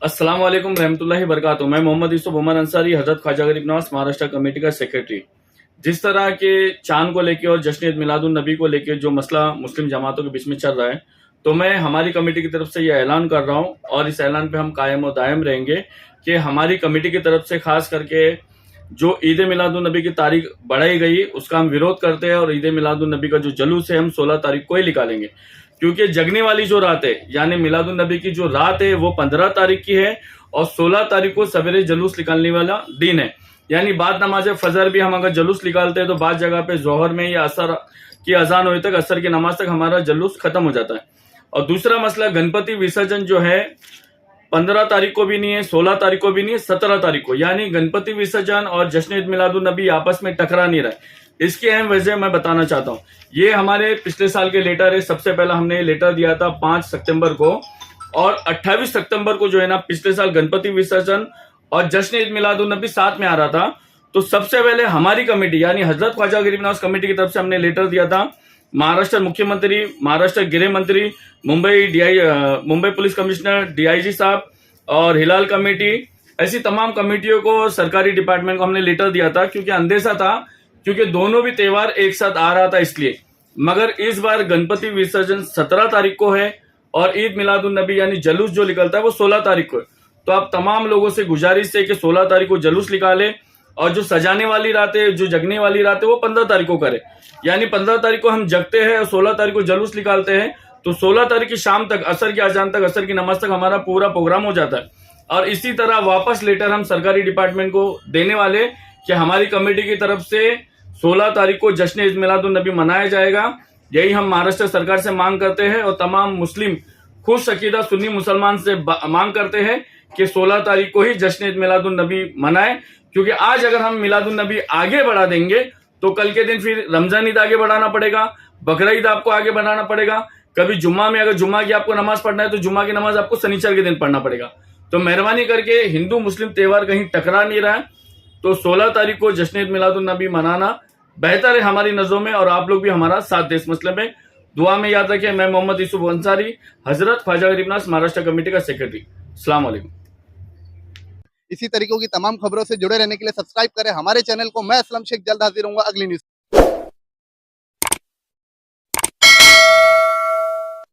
अस्सलाम वालेकुम रहमतुल्लाहि बरकातुहू। मैं मोहम्मद यूसुफ उमर अंसारी, हजरत ख्वाजा गरीब नवाज महाराष्ट्र कमेटी का सेक्रेटरी। जिस तरह के चांद को लेके और जश्न ईद मिलादुन नबी को लेके जो मसला मुस्लिम जमातों के बीच में चल रहा है, तो मैं हमारी कमेटी की तरफ से ये ऐलान कर रहा हूँ और इस ऐलान पे हम कायम और दायम रहेंगे कि हमारी कमेटी की तरफ से खास करके जो ईद मिलादुन नबी की तारीख बढ़ाई गई उसका हम विरोध करते हैं और ईद मिलादुन नबी का जो जुलूस है हम 16 तारीख को ही निकालेंगे, क्योंकि जगने वाली जो रात है यानी मिलादुन नबी की जो रात है वो 15 तारीख की है और 16 तारीख को सवेरे जुलूस निकालने वाला दिन है। यानी बाद नमाज फजर भी हम अगर जुलूस निकालते हैं तो बाद जगह पे जोहर में या असर की अजान होने तक, असर की नमाज तक हमारा जुलूस खत्म हो जाता है। और दूसरा मसला, गणपति विसर्जन जो है 15 तारीख को भी नहीं है, 16 तारीख को भी नहीं है, 17 तारीख को, यानी गणपति विसर्जन और जश्न ईद मिलादुन नबी आपस में टकरा नहीं रहा। इसकी अहम वजह मैं बताना चाहता हूँ। ये हमारे पिछले साल के लेटर है। सबसे पहला हमने लेटर दिया था 5 सितंबर को और 28 सितंबर को जो है ना, पिछले साल गणपति विसर्जन और जश्न ईद मिलादुन नबी साथ में आ रहा था। तो सबसे पहले हमारी कमेटी यानी हजरत ख्वाजा गरीब नवाज कमेटी की तरफ से हमने लेटर दिया था महाराष्ट्र मुख्यमंत्री, महाराष्ट्र गृह मंत्री, मुंबई पुलिस कमिश्नर, डीआईजी साहब और हिलाल कमेटी, ऐसी तमाम कमेटियों को, सरकारी डिपार्टमेंट को हमने लेटर दिया था, क्योंकि अंदेशा था, क्योंकि दोनों भी त्योहार एक साथ आ रहा था इसलिए। मगर इस बार गणपति विसर्जन 17 तारीख को है और ईद मिलादुन नबी यानी जुलूस जो निकलता है वो 16 तारीख को है। तो आप तमाम लोगों से गुजारिश है कि 16 तारीख को जुलूस निकाले और जो सजाने वाली रात है, जो जगने वाली रात है, वो 15 तारीख को करे। यानी 15 तारीख को हम जगते हैं और 16 तारीख को जुलूस निकालते हैं, तो 16 तारीख की शाम तक, असर की अजान तक, असर की नमाज तक हमारा पूरा प्रोग्राम हो जाता है। और इसी तरह वापस लेटर हम सरकारी डिपार्टमेंट को देने वाले कि हमारी कमेटी की तरफ से 16 तारीख को जश्न ईद मिलादुन नबी मनाया जाएगा। यही हम महाराष्ट्र सरकार से मांग करते हैं और तमाम मुस्लिम खुश अकीदा सुन्नी मुसलमान से मांग करते हैं कि 16 तारीख को ही जश्न ईद मिलादुन नबी मनाए, क्योंकि आज अगर हम मिलादुन नबी आगे बढ़ा देंगे तो कल के दिन फिर रमजान ईद आगे बढ़ाना पड़ेगा, बकरा ईद आपको आगे बढ़ाना पड़ेगा। कभी जुम्मा में अगर जुम्मा की आपको नमाज पढ़ना है तो जुम्मा की नमाज आपको शनिचर के दिन पढ़ना पड़ेगा। तो मेहरबानी करके हिंदू मुस्लिम त्योहार कहीं टकरा नहीं रहा है, तो 16 तारीख को जश्न ईद मिलादुन नबी मनाना बेहतर है हमारी नजरों में और आप लोग भी हमारा साथ दे इस मसले में। दुआ में याद रखें, मैं मोहम्मद यूसुफ अंसारी, हजरत ख्वाजा गरीब नवाज महाराष्ट्र कमेटी का सेक्रेटरी। अस्सलाम वालेकुम। इसी तरीकों की तमाम खबरों से जुड़े रहने के लिए सब्सक्राइब करें हमारे चैनल को। मैं असलम शेख जल्द हाजिर हूँ अगली न्यूज।